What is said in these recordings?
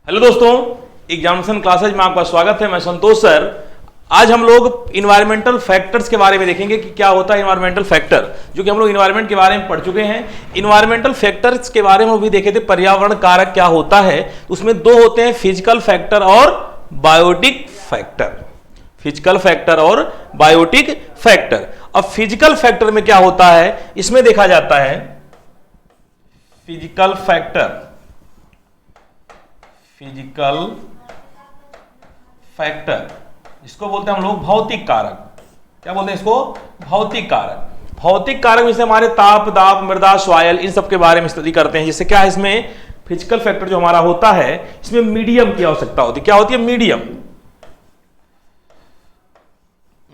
Hello दोस्तों, examination classes में आपका स्वागत है। मैं संतोष सर। आज हम लोग इन्वायरमेंटल फैक्टर्स के बारे में देखेंगे कि क्या होता है इन्वायरमेंटल फैक्टर, जो कि हम लोग इन्वायरमेंट के बारे में पढ़ चुके हैं। इन्वायरमेंटल फैक्टर्स के बारे में भी देखे थे, पर्यावरण कारक क्या होता है। उसमें दो होते हैं, फिजिकल फैक्टर और बायोटिक फैक्टर। फिजिकल फैक्टर और बायोटिक फैक्टर। अब फिजिकल फैक्टर में क्या होता है, इसमें देखा जाता है फिजिकल फैक्टर, फिजिकल फैक्टर इसको बोलते हैं हम लोग भौतिक कारक। क्या बोलते हैं इसको? भौतिक कारक। भौतिक कारक में से हमारे ताप, दाब, मृदा, सॉइल, इन सब के बारे में स्टडी करते हैं। जिससे क्या है, इसमें फिजिकल फैक्टर जो हमारा होता है, इसमें मीडियम की आवश्यकता होती है। क्या होती है? मीडियम।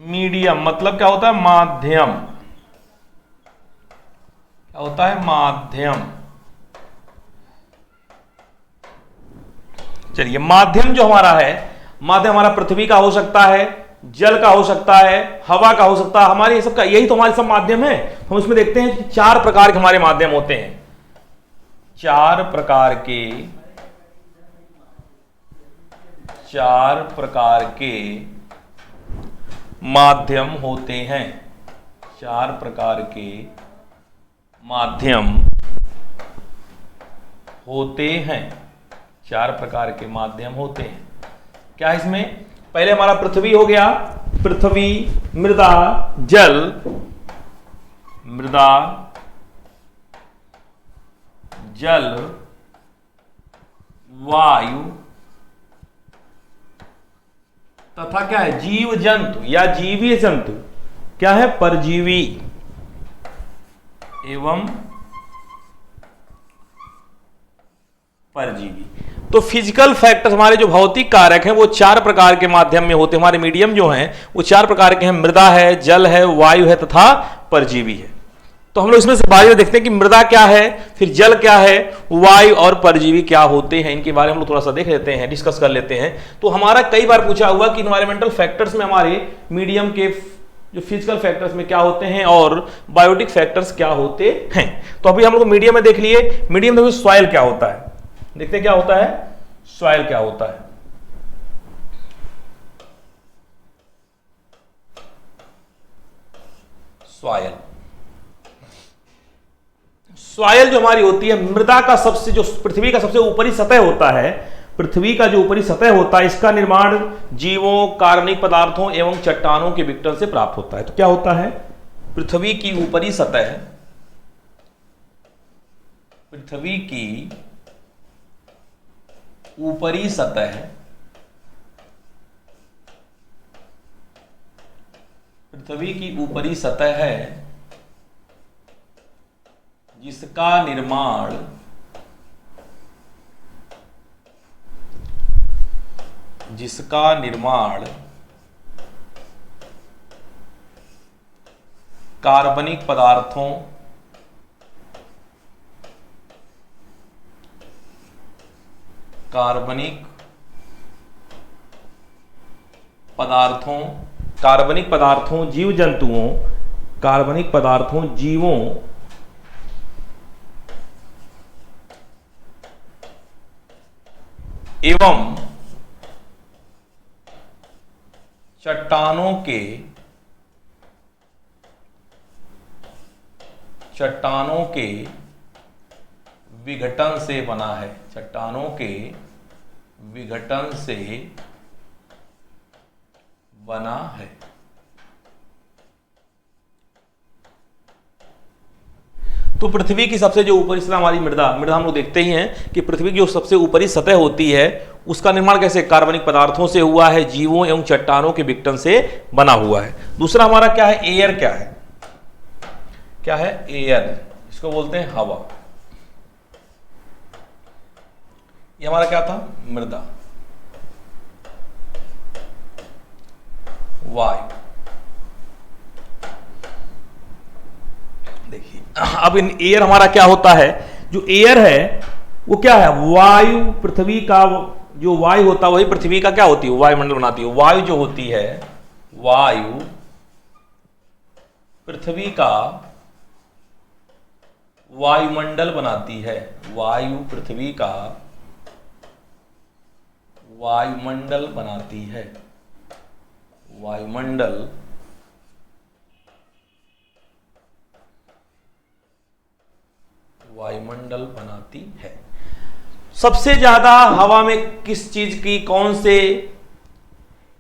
मीडियम मतलब क्या होता है? माध्यम। क्या होता है? माध्यम। चलिए, माध्यम जो हमारा है, माध्यम हमारा पृथ्वी का हो सकता है, जल का हो सकता है, हवा का हो सकता है, हमारे ये सब का, यही तो हमारे सब माध्यम है। हम इसमें देखते हैं कि चार प्रकार के हमारे माध्यम होते हैं। चार प्रकार के माध्यम होते हैं। चार प्रकार के माध्यम होते हैं। चार प्रकार के माध्यम होते हैं। क्या इसमें? पहले हमारा पृथ्वी हो गया। पृथ्वी, मृदा, जल, मृदा, जल, वायु तथा क्या है? जीव जंतु या जीवीय जंतु। क्या है? परजीवी एवं परजीवी। तो फिजिकल फैक्टर्स हमारे जो भौतिक कारक हैं वो चार प्रकार के माध्यम में होते हैं। हमारे मीडियम जो हैं वो चार प्रकार के हैं। मृदा है, जल है, वायु है तथा परजीवी है। तो हम लोग इसमें से बारे में देखते हैं कि मृदा क्या है, फिर जल क्या है, वायु और परजीवी क्या होते हैं। इनके बारे में हम लोग थोड़ा सा देख लेते हैं, डिस्कस कर लेते हैं। तो हमारा कई बार पूछा हुआ कि इन्वायरमेंटल फैक्टर्स में हमारे मीडियम के जो फिजिकल फैक्टर्स में क्या होते हैं और बायोटिक फैक्टर्स क्या होते हैं। तो अभी हम लोग मीडियम में देख लिए। मीडियम में सॉइल क्या होता है, देखते हैं क्या होता है। सॉइल क्या होता है? सॉइल, सॉइल जो हमारी होती है, मृदा का सबसे, जो पृथ्वी का सबसे ऊपरी सतह होता है, पृथ्वी का जो ऊपरी सतह होता है, इसका निर्माण जीवों, कार्बनिक पदार्थों एवं चट्टानों के विघटन से प्राप्त होता है। तो क्या होता है? पृथ्वी की ऊपरी सतह, पृथ्वी की ऊपरी सतह, पृथ्वी की ऊपरी सतह है जिसका निर्माण कार्बनिक पदार्थों जीव जंतुओं, कार्बनिक पदार्थों जीवों एवं चट्टानों के विघटन से बना है। चट्टानों के विघटन से बना है। तो पृथ्वी की सबसे जो ऊपरी सतह हमारी मृदा हम लोग देखते ही हैं कि पृथ्वी की जो सबसे ऊपरी सतह होती है उसका निर्माण कैसे? कार्बनिक पदार्थों से हुआ है, जीवों एवं चट्टानों के विघटन से बना हुआ है। दूसरा हमारा क्या है? एयर। क्या है? क्या है? एयर, इसको बोलते हैं हवा। ये हमारा क्या था? मृदा। वायु। देखिए, अब इन एयर हमारा क्या होता है? जो एयर है वो क्या है? वायु। पृथ्वी का जो वायु होता है वही पृथ्वी का क्या होती है? वायुमंडल बनाती है। वायु जो होती है, वायु पृथ्वी का वायुमंडल बनाती है। वायु पृथ्वी का वायुमंडल बनाती है, वायुमंडल बनाती है। सबसे ज्यादा हवा में किस चीज की, कौन से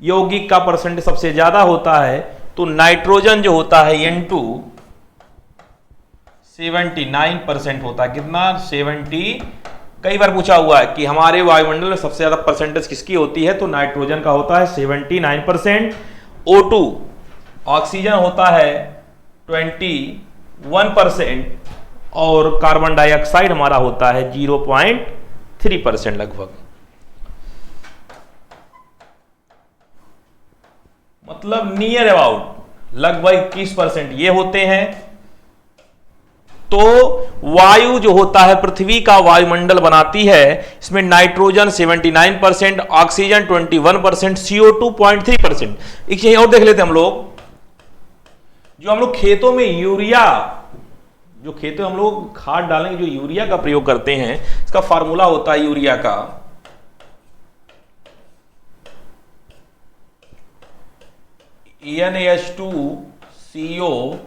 यौगिक का परसेंटेज सबसे ज्यादा होता है? तो नाइट्रोजन जो होता है N2 79% होता है। कितना? 70। कई बार पूछा हुआ है कि हमारे वायुमंडल में सबसे ज्यादा परसेंटेज किसकी होती है, तो नाइट्रोजन का होता है 79%। O2 ऑक्सीजन होता है 21% और कार्बन डाइऑक्साइड हमारा होता है 0.3% लगभग। मतलब नियर अबाउट लगभग 21% ये होते हैं। तो वायु जो होता है पृथ्वी का वायुमंडल बनाती है, इसमें नाइट्रोजन 79%, ऑक्सीजन 21%, CO2 0.3%। एक चीज और देख लेते हैं हम लोग, जो हम लोग खेतों में यूरिया, जो खेतों में हम लोग खाद डालेंगे, जो यूरिया का प्रयोग करते हैं, इसका फार्मूला होता है यूरिया का NH2CO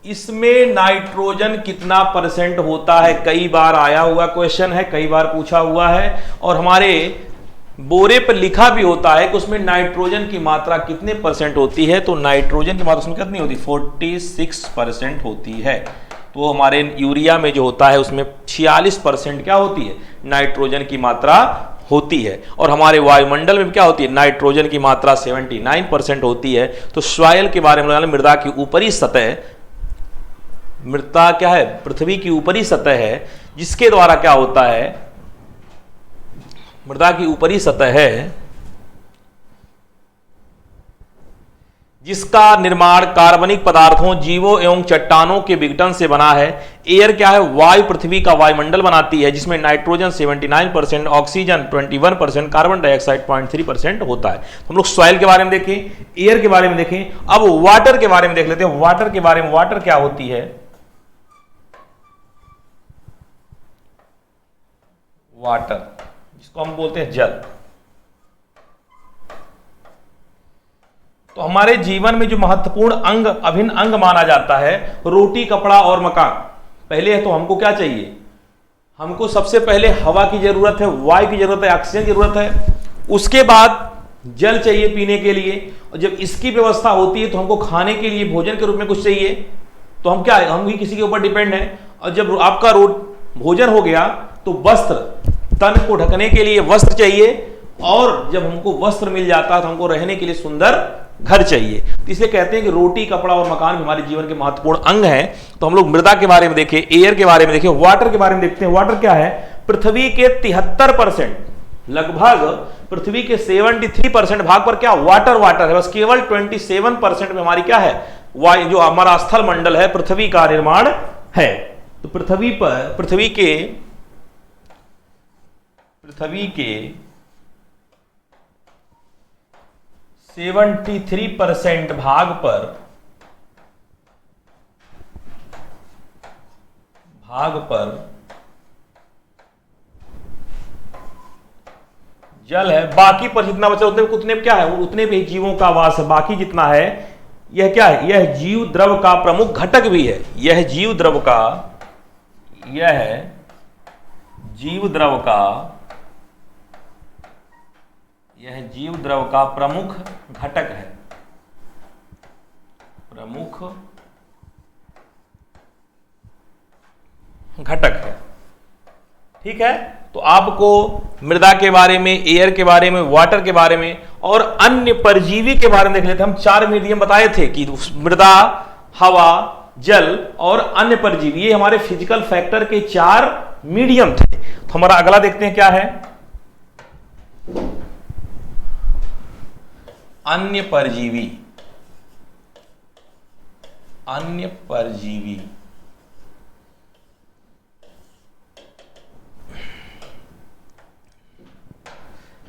इसमें नाइट्रोजन कितना परसेंट होता है? कई बार आया हुआ क्वेश्चन है, कई बार पूछा हुआ है, और हमारे बोरे पर लिखा भी होता है कि उसमें नाइट्रोजन की मात्रा कितने परसेंट होती है। तो नाइट्रोजन की मात्रा उसमें कितनी होती है? 46% होती है। तो हमारे यूरिया में जो होता है उसमें 46% क्या होती है? नाइट्रोजन की मात्रा होती है। और हमारे वायुमंडल में क्या होती है? नाइट्रोजन की मात्रा 79% होती है। तो सॉइल के बारे में, मृदा की ऊपरी सतह, मृदा क्या है? पृथ्वी की ऊपरी सतह है, जिसके द्वारा क्या होता है? मृदा की ऊपरी सतह है जिसका निर्माण कार्बनिक पदार्थों, जीवों एवं चट्टानों के विघटन से बना है। एयर क्या है? वायु पृथ्वी का वायुमंडल बनाती है, जिसमें नाइट्रोजन 79%, ऑक्सीजन 21%, कार्बन डाइऑक्साइड 0.3% होता है। तो हम लोग सॉइल के बारे में देखें, एयर के बारे में देखें। अब वाटर के बारे में देख लेते हैं। वाटर के बारे में, वाटर क्या होती है? वाटर, जिसको हम बोलते हैं जल। तो हमारे जीवन में जो महत्वपूर्ण अंग, अभिन्न अंग माना जाता है, रोटी, कपड़ा और मकान। पहले है तो हमको क्या चाहिए? हमको सबसे पहले हवा की जरूरत है, वायु की जरूरत है, ऑक्सीजन की जरूरत है। उसके बाद जल चाहिए पीने के लिए, और जब इसकी व्यवस्था होती है तो हमको खाने के लिए भोजन के रूप में कुछ चाहिए। तो हम क्या है? हम भी किसी के ऊपर डिपेंड है। और जब आपका भोजन हो गया तो वस्त्र, तन को ढकने के लिए वस्त्र चाहिए, और जब हमको वस्त्र मिल जाता है तो हमको रहने के लिए सुंदर घर चाहिए। तो इसलिए कहते हैं कि रोटी, कपड़ा और मकान हमारे जीवन के महत्वपूर्ण अंग हैं। तो हम लोग मृदा के बारे में देखें, एयर के बारे में देखें, वाटर के बारे में देखते हैं। वाटर क्या है? पृथ्वी के 73%, लगभग पृथ्वी के 73% भाग पर क्या वाटर वाटर है। बस केवल 27% में हमारी क्या है? वायु, जो हमारा स्थल मंडल है, पृथ्वी का निर्माण है। तो पृथ्वी के 73% भाग पर जल है। बाकी पर जितना बचा उतने क्या है? उतने पे जीवों का वास है। बाकी जितना है, यह क्या है? यह जीव द्रव का प्रमुख घटक भी है। यह जीव द्रव का प्रमुख घटक है। प्रमुख घटक है। ठीक है। तो आपको मृदा के बारे में, एयर के बारे में, वाटर के बारे में और अन्य परजीवी के बारे में देख लेते हैं। हम 4 मीडियम बताए थे कि मृदा, हवा, जल और अन्य परजीवी, ये हमारे फिजिकल फैक्टर के 4 मीडियम थे। तो हमारा अगला देखते हैं क्या है? अन्य परजीवी। अन्य परजीवी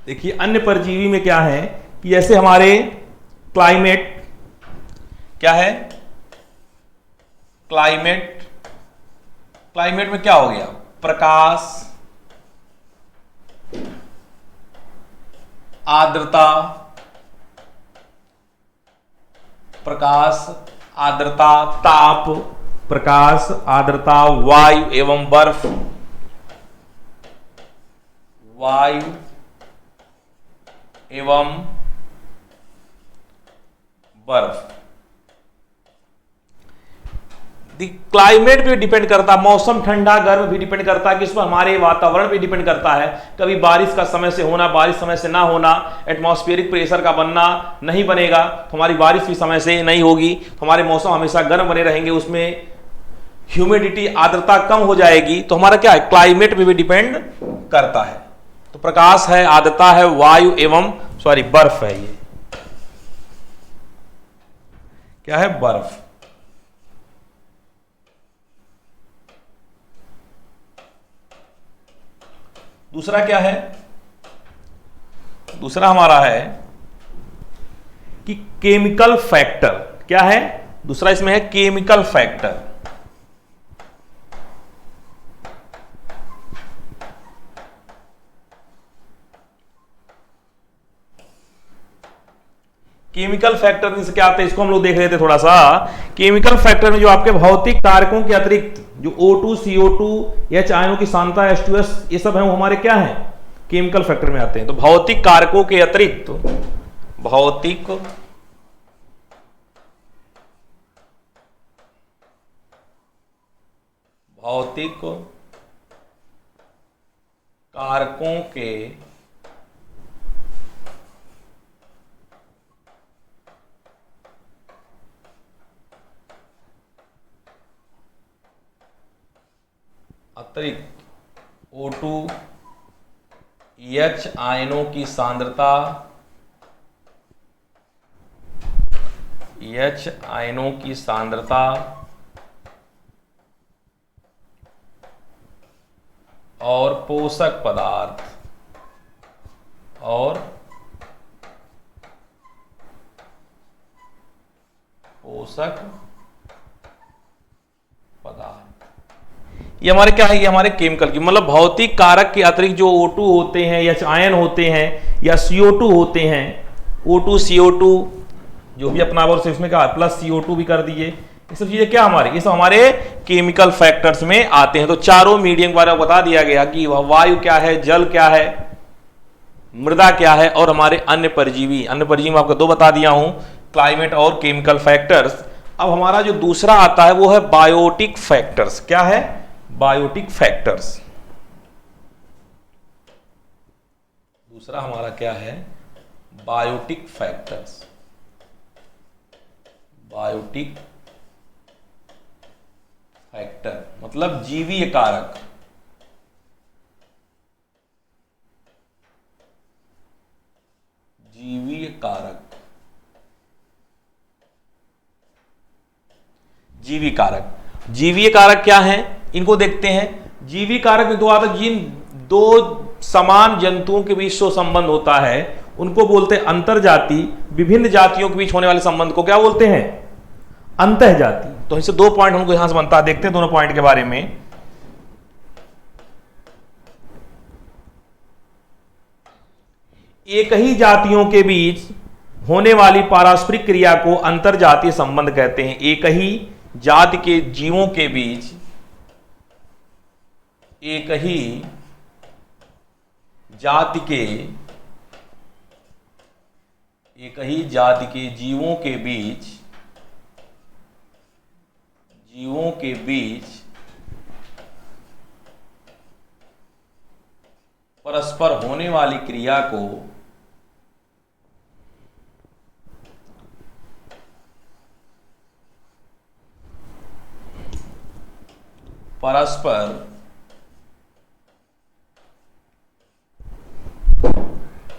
देखिए, अन्य परजीवी में क्या है कि जैसे हमारे क्लाइमेट क्या है? क्लाइमेट में क्या हो गया? प्रकाश, आर्द्रता, प्रकाश, आर्द्रता, ताप, प्रकाश, आर्द्रता, वायु एवं बर्फ, वायु एवं बर्फ। क्लाइमेट पे डिपेंड करता, मौसम ठंडा गर्म भी डिपेंड करता है, किस पर हमारे वातावरण पे डिपेंड करता है। कभी बारिश का समय से होना, बारिश समय से ना होना, एटमॉस्फेरिक प्रेशर का बनना, नहीं बनेगा तो हमारी बारिश भी समय से नहीं होगी, तो हमारे मौसम हमेशा गर्म बने रहेंगे, उसमें ह्यूमिडिटी आर्द्रता कम हो जाएगी, तो हमारा क्या है, क्लाइमेट पे भी डिपेंड करता है। तो प्रकाश है, आर्द्रता है, वायु एवं बर्फ है। ये क्या है, बर्फ। दूसरा क्या है, दूसरा हमारा है कि केमिकल फैक्टर। क्या है दूसरा, इसमें है केमिकल फैक्टर। केमिकल फैक्टर से क्या आता है, इसको हम लोग देख रहे थे थोड़ा सा। केमिकल फैक्टर में जो आपके भौतिक कारकों के अतिरिक्त जो O2, CO2, H आयनों की सांद्रता, H2S, ये सब है, वो हमारे क्या है, केमिकल फैक्टर में आते हैं। तो भौतिक कारकों के अतिरिक्त, भौतिक कारकों के अतिरिक्त O2, H आयनों की सांद्रता, H आयनों की सांद्रता और पोषक पदार्थ, और पोषक पदार्थ, ये हमारे क्या है, ये हमारे केमिकल की, मतलब भौतिक कारक के अतिरिक्त जो O2 होते हैं, H आयन होते हैं, या CO2 होते हैं, O2, CO2 जो भी अपना और इसमें क्या प्लस CO2 भी कर दीजिए, ये सब चीजें क्या हमारे, ये सब हमारे केमिकल फैक्टर्स में आते हैं। तो चारों मीडियम के बारे में बता दिया गया कि वायु क्या है, जल क्या है, मृदा क्या है, और हमारे अन्य परजीवी में आपको दो बता दिया हूं, क्लाइमेट और केमिकल फैक्टर्स। अब हमारा जो दूसरा आता है वो है बायोटिक फैक्टर्स। क्या है, बायोटिक फैक्टर्स। दूसरा हमारा क्या है, बायोटिक फैक्टर्स। बायोटिक फैक्टर मतलब जीवीय कारक। जीवीय कारक, जीवी कारक। जीवीय कारक क्या है, इनको देखते हैं। जीवी कारक में दो आता है, जिन दो समान जंतुओं के बीच जो संबंध होता है उनको बोलते हैं अंतरजाति। विभिन्न जातियों के बीच होने वाले संबंध को क्या बोलते हैं, अंतःजाति। तो इससे दो पॉइंट हमको यहां से बनता है, देखते हैं दोनों पॉइंट के बारे में। एक ही जातियों के बीच होने वाली पारस्परिक क्रिया को अंतरजातीय संबंध कहते हैं। एक ही जाति के जीवों के बीच, एक ही जाति के जीवों के बीच परस्पर होने वाली क्रिया को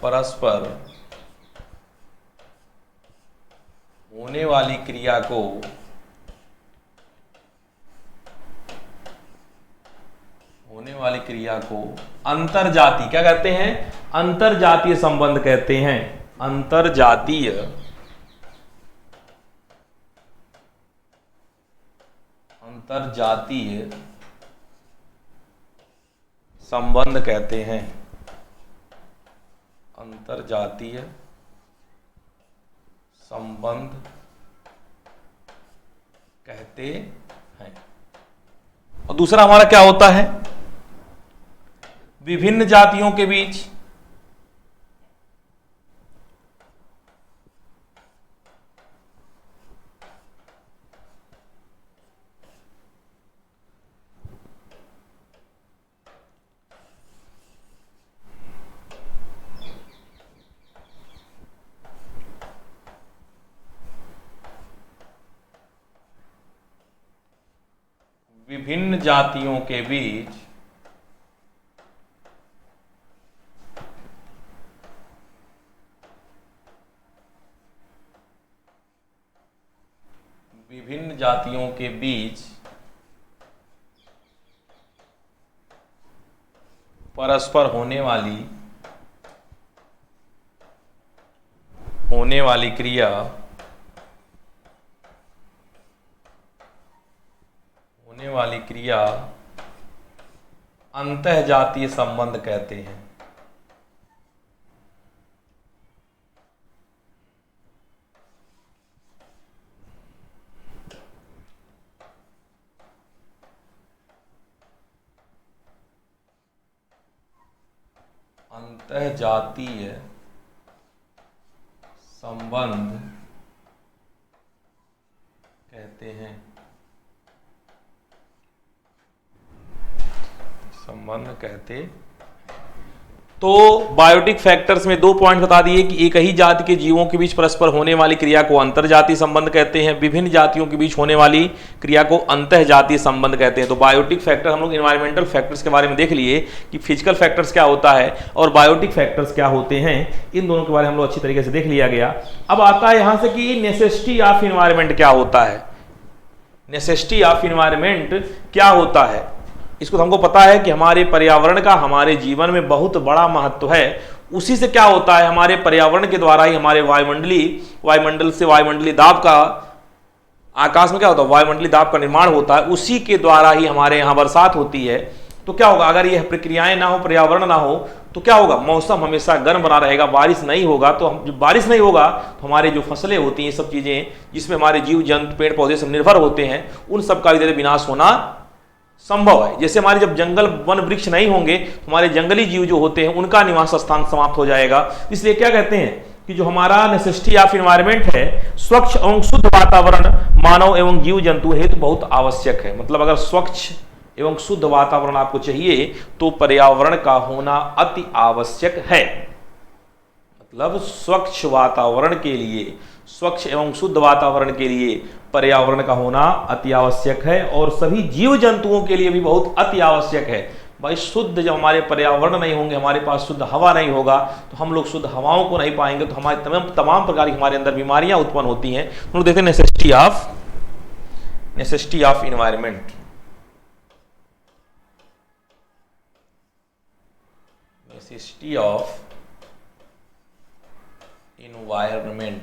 परस्पर होने वाली क्रिया को अंतरजातीय क्या कहते हैं, अंतरजातीय संबंध कहते हैं। अंतरजातीय संबंध कहते हैं। अंतरजातीय संबंध कहते हैं। और दूसरा हमारा क्या होता है, विभिन्न जातियों के बीच विभिन्न जातियों के बीच विभिन्न जातियों के बीच परस्पर होने वाली क्रिया अंतःजातीय संबंध कहते हैं। अंतःजातीय संबंध कहते हैं। तो बायोटिक फैक्टर्स में 2 पॉइंट बता दिए कि एक ही जाति के जीवों के बीच परस्पर होने वाली क्रिया को अंतरजातीय संबंध कहते हैं, विभिन्न जातियों के बीच होने वाली क्रिया को अंतःजातीय संबंध कहते हैं। तो बायोटिक फैक्टर हम लोग एनवायरमेंटल फैक्टर्स के बारे में देख लिए कि फिजिकल फैक्टर्स क्या होता है और बायोटिक फैक्टर्स क्या होते हैं, इन दोनों के बारे में हम लोग अच्छी तरीके से देख लिया गया। अब आता है यहां से कि नेसेसिटी ऑफ एनवायरमेंट क्या होता है। नेसेसिटी ऑफ एनवायरमेंट क्या होता है, इसको हमको पता है कि हमारे पर्यावरण का हमारे जीवन में बहुत बड़ा महत्व है। उसी से क्या होता है, हमारे पर्यावरण के द्वारा ही हमारे वायुमंडल से वायुमंडलीय दाब का, आकाश में क्या होता है, वायुमंडलीय दाब का निर्माण होता है। उसी के द्वारा ही हमारे यहाँ बरसात होती है। तो क्या होगा, अगर यह प्रक्रियाएं ना हो, पर्यावरण ना हो, तो क्या होगा, मौसम हमेशा गर्म बना रहेगा, बारिश नहीं होगा। तो जब बारिश नहीं होगा तो हमारे जो फसलें होती हैं, सब चीजें जिसमें हमारे जीव जंतु पेड़ पौधे सब निर्भर होते हैं, उन सब का भी विनाश होना संभव है। जैसे हमारे जब जंगल वन वृक्ष नहीं होंगे तो हमारे जंगली जीव जो होते हैं उनका निवास स्थान समाप्त हो जाएगा। इसलिए क्या कहते हैं कि जो हमारा नेसेसिटी ऑफ एनवायरमेंट है, स्वच्छ एवं शुद्ध वातावरण मानव एवं जीव जंतु हेतु बहुत आवश्यक है। मतलब अगर स्वच्छ एवं शुद्ध वातावरण आपको चाहिए तो पर्यावरण का होना अति आवश्यक है। मतलब स्वच्छ वातावरण के लिए, स्वच्छ एवं शुद्ध वातावरण के लिए पर्यावरण का होना अति आवश्यक है और सभी जीव जंतुओं के लिए भी बहुत अति आवश्यक है। भाई शुद्ध जब हमारे पर्यावरण नहीं होंगे, हमारे पास शुद्ध हवा नहीं होगा, तो हम लोग शुद्ध हवाओं को नहीं पाएंगे, तो हमारे तमाम प्रकार की हमारे अंदर बीमारियां उत्पन्न होती हैं। हम लोग देखते हैं necessity of environment. Necessity of environment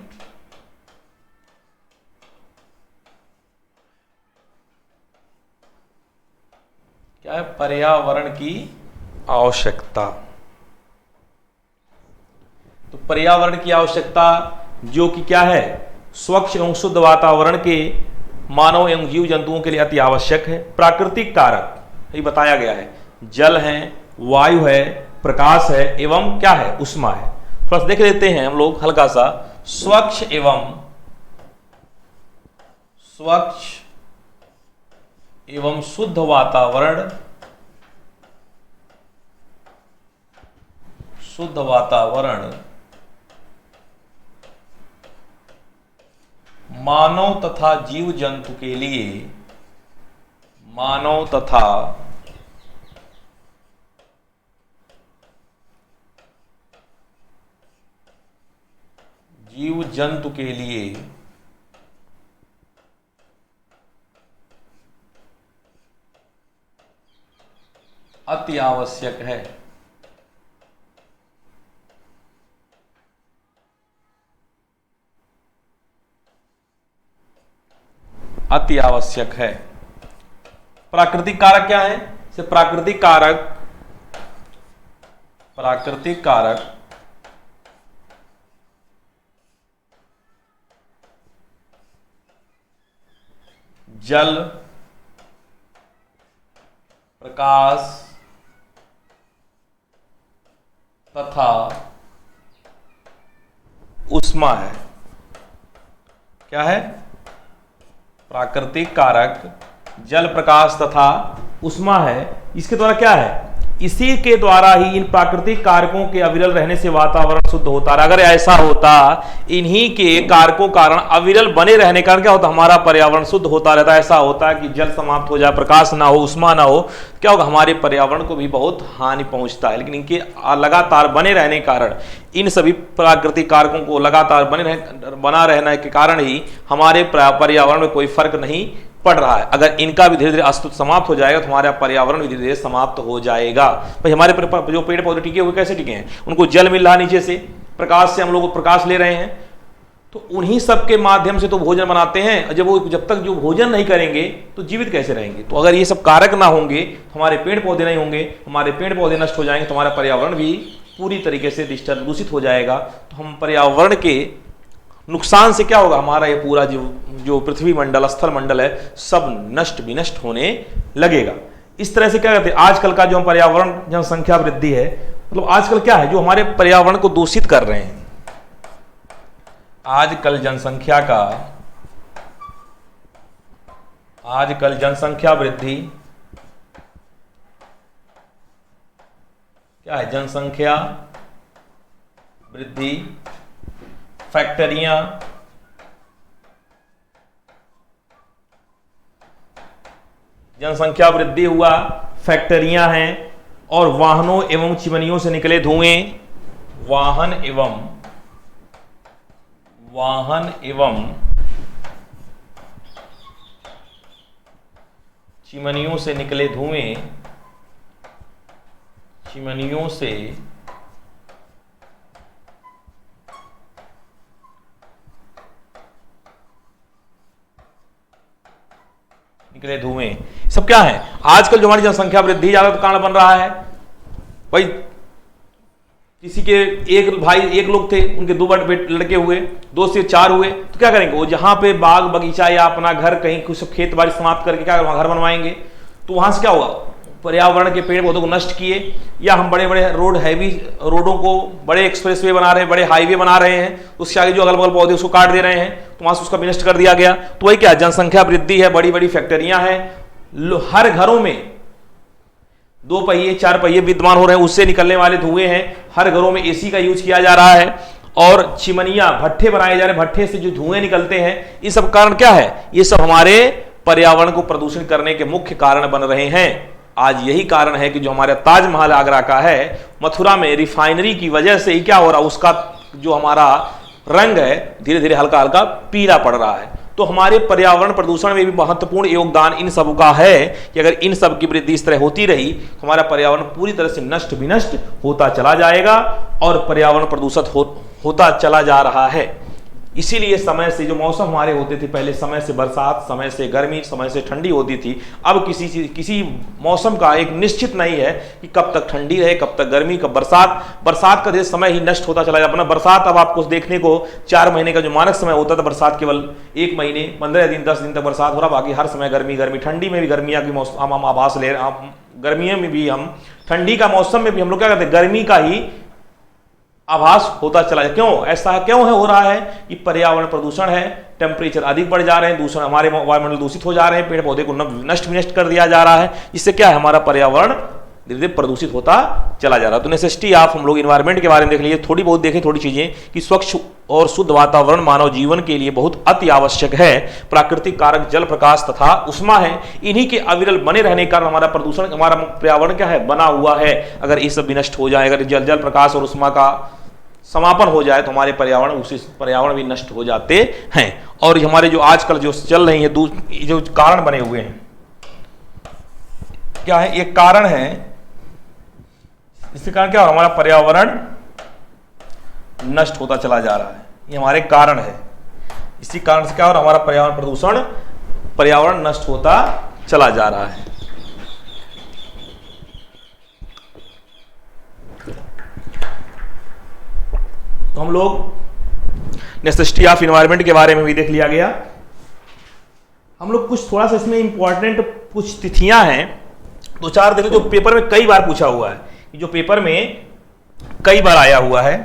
क्या है, पर्यावरण की आवश्यकता। तो पर्यावरण की आवश्यकता जो कि क्या है, स्वच्छ एवं शुद्ध वातावरण के मानव एवं जीव जंतुओं के लिए अति आवश्यक है। प्राकृतिक कारक ये बताया गया है, जल है, वायु है, प्रकाश है एवं क्या है, उष्मा है। थोड़ा सा देख लेते हैं हम लोग हल्का सा। स्वच्छ एवं शुद्ध वातावरण, मानव तथा जीव जंतु के लिए, अति आवश्यक है। अति आवश्यक है। प्राकृतिक कारक क्या है, प्राकृतिक कारक जल, प्रकाश तथा ऊष्मा है। क्या है? प्राकृतिक कारक जल, प्रकाश तथा ऊष्मा है। इसके द्वारा क्या है? इसी के द्वारा ही, इन प्राकृतिक कारकों के अविरल रहने से वातावरण शुद्ध होता है। अगर ऐसा होता, इन्हीं के कारकों कारण अविरल बने रहने कारण क्या होता? हमारा पर्यावरण शुद्ध होता रहता। ऐसा होता है कि जल समाप्त हो जाए, प्रकाश ना हो, ऊष्मा ना हो, क्या होगा? हमारे पर्यावरण को भी बहुत हानि पहुंचता है। लेकिन इनके लगातार बने रहने के कारण, इन सभी प्राकृतिक कारकों को लगातार बना रहने के कारण ही हमारे पर्यावरण में कोई फर्क नहीं पड़ रहा है। अगर इनका भी धीरे धीरे अस्तित्व समाप्त हो जाएगा तो हमारा पर्यावरण भी धीरे धीरे समाप्त हो जाएगा। भाई हमारे जो पेड़ पौधे टिके हुए कैसे टिके हैं? उनको जल मिल रहा है नीचे से, प्रकाश से हम लोग प्रकाश ले रहे हैं, तो उन्हीं सब के माध्यम से तो भोजन बनाते हैं। जब तक जो भोजन नहीं करेंगे तो जीवित कैसे रहेंगे? तो अगर ये सब कारक ना होंगे तो हमारे पेड़ पौधे नहीं होंगे, हमारे पेड़ पौधे नष्ट हो जाएंगे तो हमारा पर्यावरण भी पूरी तरीके से दूषित हो जाएगा। तो हम पर्यावरण के नुकसान से क्या होगा? हमारा ये पूरा जो पृथ्वी मंडल, स्थल मंडल है, सब नष्ट विनष्ट होने लगेगा। इस तरह से क्या कहते हैं, आजकल का जो पर्यावरण जनसंख्या वृद्धि है, मतलब आजकल क्या है जो हमारे पर्यावरण को दूषित कर रहे हैं। आजकल जनसंख्या वृद्धि क्या है? जनसंख्या वृद्धि, फैक्ट्रियां, जनसंख्या वृद्धि हुआ, फैक्ट्रियां हैं, और वाहनों एवं चिमनियों से निकले धुएं, वाहन एवं चिमनियों से निकले धुएं, चिमनियों से निकले धुएं, सब क्या है? आजकल जो हमारी जनसंख्या वृद्धि ज्यादा कारण बन रहा है। भाई किसी के एक लोग थे, उनके 2 लड़के हुए, 2 से 4 हुए, तो क्या करेंगे? वो जहां पे बाग बगीचा या अपना घर कहीं कुछ खेत बाड़ी समाप्त करके क्या वहां घर बनवाएंगे, तो वहां से क्या होगा? पर्यावरण के पेड़ पौधों को नष्ट किए। या हम बड़े बड़े रोडों को, बड़े एक्सप्रेसवे बना रहे हैं, बड़े हाईवे बना रहे हैं, उसके आगे जो अगल बगल पौधे उसको काट दे रहे हैं, तो वहां से उसका विनष्ट कर दिया गया। तो वही क्या? जनसंख्या वृद्धि है, बड़ी बड़ी फैक्ट्रियां हैं, हर घरों में 2 पहिए 4 पहिए विद्यमान हो रहे हैं, उससे निकलने वाले धुएं हैं, हर घरों में एसी का यूज किया जा रहा है, और चिमनियां, भट्ठे बनाए जा रहे हैं, भट्ठे से जो धुएं निकलते हैं, ये सब कारण क्या है? ये सब हमारे पर्यावरण को प्रदूषित करने के मुख्य कारण बन रहे हैं। आज यही कारण है कि जो हमारे ताजमहल आगरा का है, मथुरा में रिफाइनरी की वजह से ही क्या हो रहा है? उसका जो हमारा रंग है धीरे धीरे हल्का हल्का पीला पड़ रहा है। तो हमारे पर्यावरण प्रदूषण में भी महत्वपूर्ण योगदान इन सब का है कि अगर इन सब की वृद्धि इस तरह होती रही तो हमारा पर्यावरण पूरी तरह से नष्ट विनष्ट होता चला जाएगा और पर्यावरण प्रदूषित होता चला जा रहा है। इसीलिए समय से जो मौसम हमारे होते थे पहले, समय से बरसात, समय से गर्मी, समय से ठंडी होती थी, अब किसी मौसम का एक निश्चित नहीं है कि कब तक ठंडी रहे, कब तक गर्मी, कब बरसात का समय ही नष्ट होता चला जाता है। बरसात अब आपको देखने को 4 महीने का जो मानक समय होता था, बरसात केवल 1 महीने 15 दिन 10 दिन तक बरसात हो रहा, बाकी हर समय गर्मी। ठंडी में भी गर्मियाँ की मौसम हम आभास ले रहे हैं, गर्मियों में भी हम, ठंडी का मौसम में भी हम लोग क्या करते हैं? गर्मी का ही आभास होता चला जाए। क्यों ऐसा क्यों है? हो रहा है कि पर्यावरण प्रदूषण है, टेम्परेचर अधिक बढ़ जा रहे हैं, दूषण, हमारे वायुमंडल दूषित हो जा रहे हैं, पेड़ पौधे को नष्ट विनष्ट कर दिया जा रहा है। इससे क्या है? हमारा पर्यावरण धीरे धीरे प्रदूषित होता चला जा रहा है। तो नेसेसिटी ऑफ, हम लोग इन्वायरमेंट के बारे में देख लीजिए, थोड़ी बहुत देखें थोड़ी चीजें कि स्वच्छ और शुद्ध वातावरण मानव जीवन के लिए बहुत अति आवश्यक है। प्राकृतिक कारक जल, प्रकाश तथा ऊष्मा है, इन्हीं के अविरल बने रहने के कारण हमारा प्रदूषण, हमारा पर्यावरण क्या है? बना हुआ है। अगर ये सब विनष्ट हो जाए, अगर जल प्रकाश और ऊष्मा का समापन हो जाए तो हमारे पर्यावरण भी नष्ट हो जाते हैं। और हमारे जो आजकल जो चल रही है जो कारण बने हुए हैं, क्या है? एक कारण है, इसके कारण क्या हो रहा है? हमारा पर्यावरण नष्ट होता चला जा रहा है, ये हमारे कारण है। इसी कारण से क्या हो रहा है? हमारा पर्यावरण प्रदूषण, पर्यावरण नष्ट होता चला जा रहा है। तो हम लोग नेसेसिटी ऑफ इन्वायरमेंट के बारे में भी देख लिया गया। हम लोग कुछ थोड़ा सा इसमें इंपॉर्टेंट कुछ तिथियां हैं, दो चार देखो, जो पेपर में कई बार पूछा हुआ है, जो पेपर में कई बार आया हुआ है।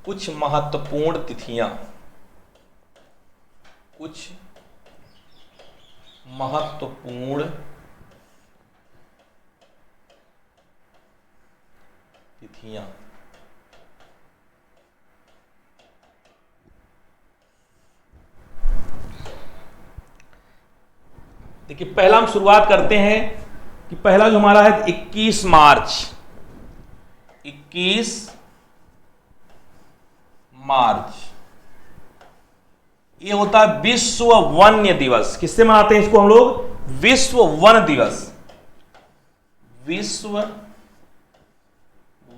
कुछ महत्वपूर्ण तिथियां, कुछ महत्वपूर्ण तिथियां। देखिए पहला हम शुरुआत करते हैं कि पहला जो हमारा है 21 मार्च। 21 मार्च ये होता है विश्व वन्य दिवस। किससे मनाते हैं इसको हम लोग? विश्व वन दिवस। विश्व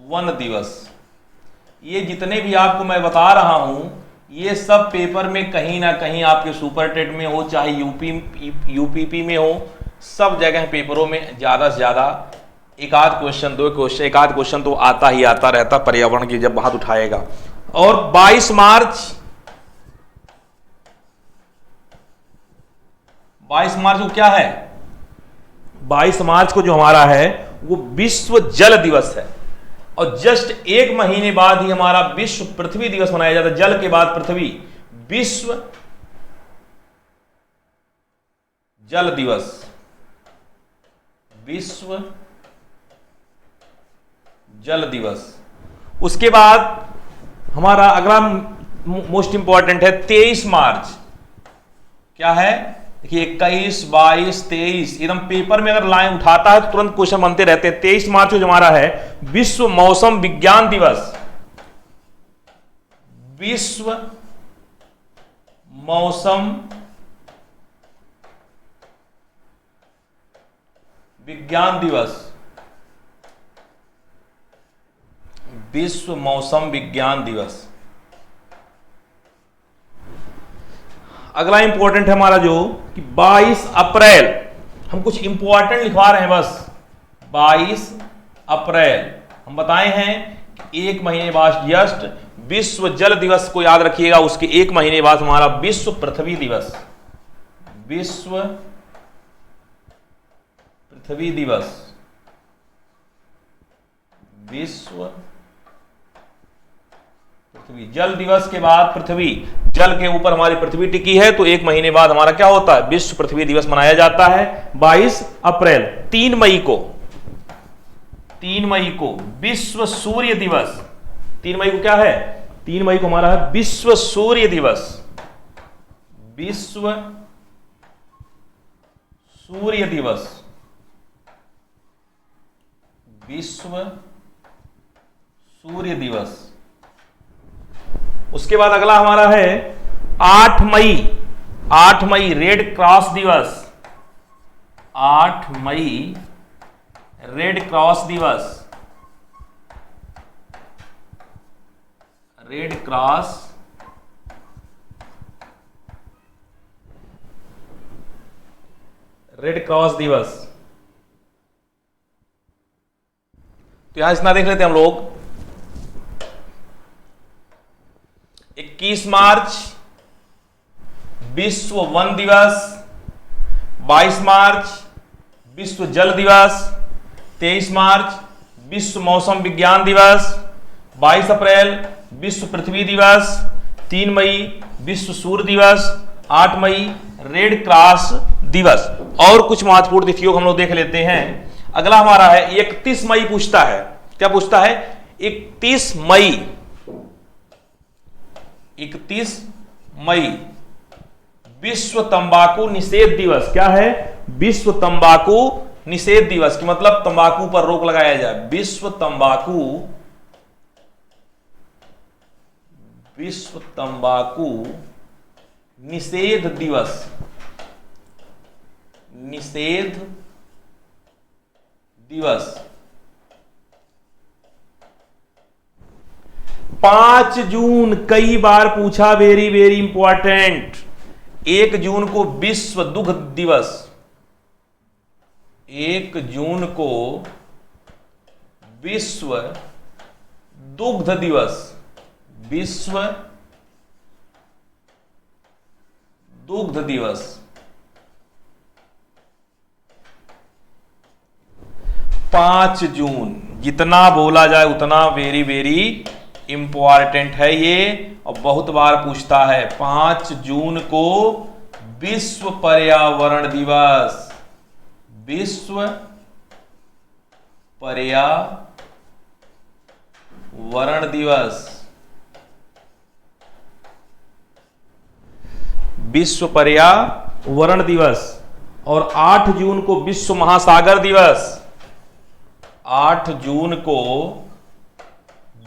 वन दिवस। ये जितने भी आपको मैं बता रहा हूं, ये सब पेपर में कहीं ना कहीं आपके सुपर टेट में हो, चाहे यूपीपी में हो, सब जगह पेपरों में ज्यादा से ज्यादा एक आध क्वेश्चन, दो क्वेश्चन, एक आध क्वेश्चन तो आता ही आता रहता पर्यावरण की जब बात उठाएगा। और 22 मार्च, 22 मार्च को क्या है? 22 मार्च को जो हमारा है वो विश्व जल दिवस है। और जस्ट एक महीने बाद ही हमारा विश्व पृथ्वी दिवस मनाया जाता है। जल के बाद पृथ्वी, विश्व जल दिवस। विश्व जल दिवस। उसके बाद हमारा अगला मोस्ट इंपॉर्टेंट है 23 मार्च। क्या है? देखिए 21, 22, 23 एकदम पेपर में अगर लाइन उठाता है तो तुरंत क्वेश्चन बनते रहते हैं। 23 मार्च को जो हमारा है विश्व मौसम विज्ञान दिवस। विश्व मौसम विज्ञान दिवस। विश्व मौसम विज्ञान दिवस। अगला इंपॉर्टेंट है हमारा जो कि 22 अप्रैल। हम कुछ इंपॉर्टेंट लिखवा रहे हैं बस। 22 अप्रैल हम बताए हैं कि एक महीने बाद जस्ट विश्व जल दिवस को याद रखिएगा, उसके एक महीने बाद हमारा विश्व पृथ्वी दिवस। विश्व पृथ्वी दिवस। विश्व पृथ्वी जल दिवस के बाद पृथ्वी, जल के ऊपर हमारी पृथ्वी टिकी है, तो एक महीने बाद हमारा क्या होता है? विश्व पृथ्वी दिवस मनाया जाता है 22 अप्रैल। 3 मई को, 3 मई को विश्व सूर्य दिवस। 3 मई को क्या है? 3 मई को हमारा है विश्व सूर्य दिवस। विश्व सूर्य दिवस। विश्व सूर्य दिवस। उसके बाद अगला हमारा है 8 मई। 8 मई रेड क्रॉस दिवस। 8 मई रेड क्रॉस दिवस। रेड क्रॉस दिवस। तो यहां इतना देख लेते हैं हम लोग। 21 मार्च विश्व वन दिवस। 22 मार्च विश्व जल दिवस। 23 मार्च विश्व मौसम विज्ञान दिवस। 22 अप्रैल विश्व पृथ्वी दिवस। 3 मई विश्व सूर्य दिवस। 8 मई रेड क्रॉस दिवस। और कुछ महत्वपूर्ण तिथियों को हम लोग देख लेते हैं। अगला हमारा है 31 मई पूछता है। क्या पूछता है? 31 मई। 31 मई विश्व तंबाकू निषेध दिवस। क्या है? विश्व तंबाकू निषेध दिवस की मतलब तंबाकू पर रोक लगाया जाए। विश्व तंबाकू निषेध दिवस। निषेध दिवस। 5 जून कई बार पूछा, वेरी वेरी इंपॉर्टेंट। 1 जून को विश्व दुग्ध दिवस। 1 जून को विश्व दुग्ध दिवस। विश्व दुग्ध दिवस। 5 जून, जितना बोला जाए उतना वेरी वेरी इंपॉर्टेंट है ये, और बहुत बार पूछता है। 5 जून को विश्व पर्यावरण दिवस, विश्व पर्यावरण दिवस, विश्व पर्यावरण दिवस। और 8 जून को विश्व महासागर दिवस, 8 जून को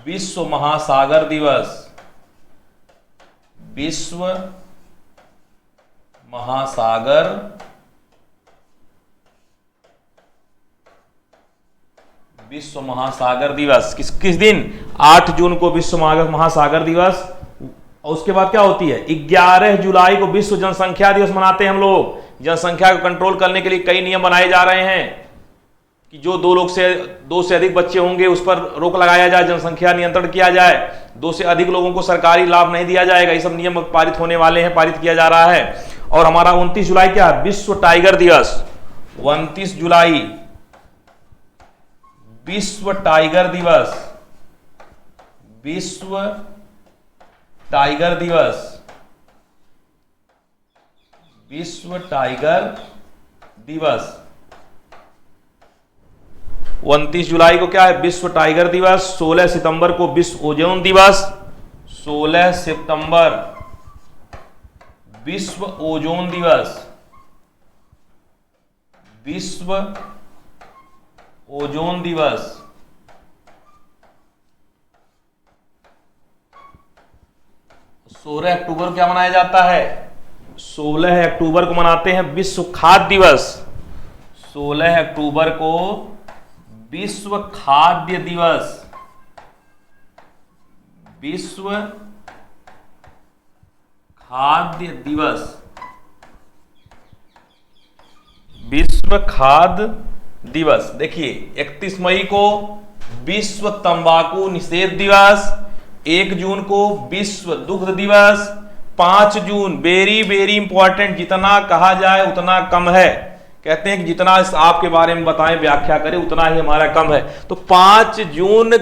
विश्व महासागर दिवस, विश्व महासागर विश्व महासागर दिवस। किस दिन? 8 जून को विश्व महासागर दिवस। और उसके बाद क्या होती है? 11 जुलाई को विश्व जनसंख्या दिवस मनाते हैं हम लोग। जनसंख्या को कंट्रोल करने के लिए कई नियम बनाए जा रहे हैं कि जो 2 से अधिक बच्चे होंगे उस पर रोक लगाया जाए, जनसंख्या नियंत्रण किया जाए, 2 से अधिक लोगों को सरकारी लाभ नहीं दिया जाएगा। ये सब नियम पारित होने वाले हैं, पारित किया जा रहा है। और हमारा 29 जुलाई क्या है? विश्व टाइगर दिवस। 29 जुलाई विश्व टाइगर दिवस, विश्व टाइगर दिवस, विश्व टाइगर दिवस। 29 जुलाई को क्या है? विश्व टाइगर दिवस। 16 सितंबर को विश्व ओजोन दिवस, 16 सितंबर विश्व ओजोन दिवस, विश्व ओजोन दिवस। 16 अक्टूबर को क्या मनाया जाता है? 16 अक्टूबर को मनाते हैं विश्व खाद्य दिवस। 16 अक्टूबर को विश्व खाद्य दिवस, विश्व खाद्य दिवस, विश्व खाद्य दिवस। देखिए 31 मई को विश्व तंबाकू निषेध दिवस, 1 जून को विश्व दुग्ध दिवस, 5 जून वेरी वेरी इंपॉर्टेंट, जितना कहा जाए उतना कम है। कहते हैं कि जितना आपके बारे में बताएं, व्याख्या करें, उतना ही हमारा कम है। तो 5 जून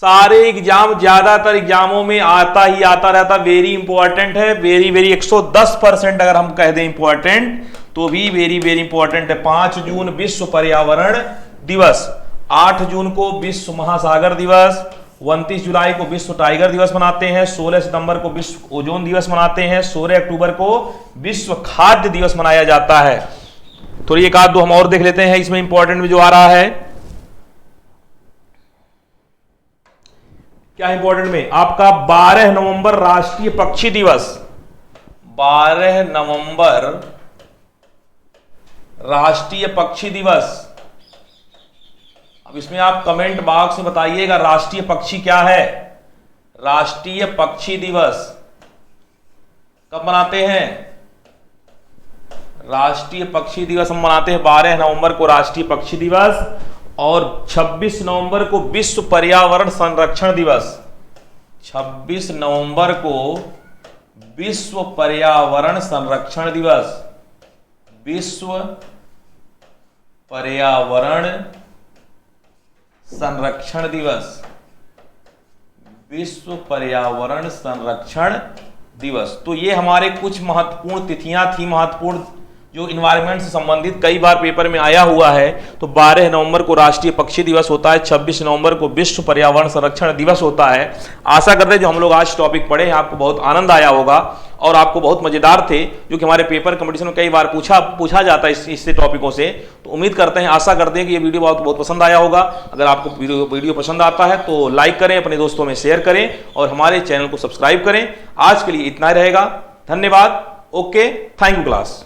सारे एग्जाम, ज्यादातर एग्जामों में आता ही आता रहता, वेरी इंपॉर्टेंट है, वेरी वेरी 110% अगर हम कह दें इंपॉर्टेंट तो भी वेरी वेरी इंपॉर्टेंट है। 5 जून विश्व पर्यावरण दिवस, 8 जून को विश्व महासागर दिवस, 29 जुलाई को विश्व टाइगर दिवस मनाते हैं, 16 सितंबर को विश्व ओजोन दिवस मनाते हैं, 16 अक्टूबर को विश्व खाद्य दिवस मनाया जाता है। थोड़ी एक आध दो हम और देख लेते हैं इसमें इंपॉर्टेंट में जो आ रहा है। क्या इंपॉर्टेंट में? आपका 12 नवंबर राष्ट्रीय पक्षी दिवस, 12 नवंबर राष्ट्रीय पक्षी दिवस। अब इसमें आप कमेंट बॉक्स में बताइएगा राष्ट्रीय पक्षी क्या है। राष्ट्रीय पक्षी दिवस कब मनाते हैं? राष्ट्रीय पक्षी दिवस हम मनाते हैं 12 नवंबर को राष्ट्रीय पक्षी दिवस, और 26 नवंबर को विश्व पर्यावरण संरक्षण दिवस। 26 नवंबर को विश्व पर्यावरण संरक्षण दिवस, विश्व पर्यावरण संरक्षण दिवस, विश्व पर्यावरण संरक्षण दिवस। तो ये हमारे कुछ महत्वपूर्ण तिथियां थी, महत्वपूर्ण जो इन्वायरमेंट से संबंधित कई बार पेपर में आया हुआ है। तो 12 नवंबर को राष्ट्रीय पक्षी दिवस होता है, 26 नवंबर को विश्व पर्यावरण संरक्षण दिवस होता है। आशा करते हैं जो हम लोग आज टॉपिक पढ़े हैं आपको बहुत आनंद आया होगा और आपको बहुत मजेदार थे, जो कि हमारे पेपर कंपटीशन में कई बार पूछा जाता है इससे टॉपिकों से। तो उम्मीद करते हैं, आशा करते हैं कि ये वीडियो बहुत पसंद आया होगा। अगर आपको वीडियो पसंद आता है तो लाइक करें, अपने दोस्तों में शेयर करें और हमारे चैनल को सब्सक्राइब करें। आज के लिए इतना ही रहेगा, धन्यवाद। Okay, thank you class.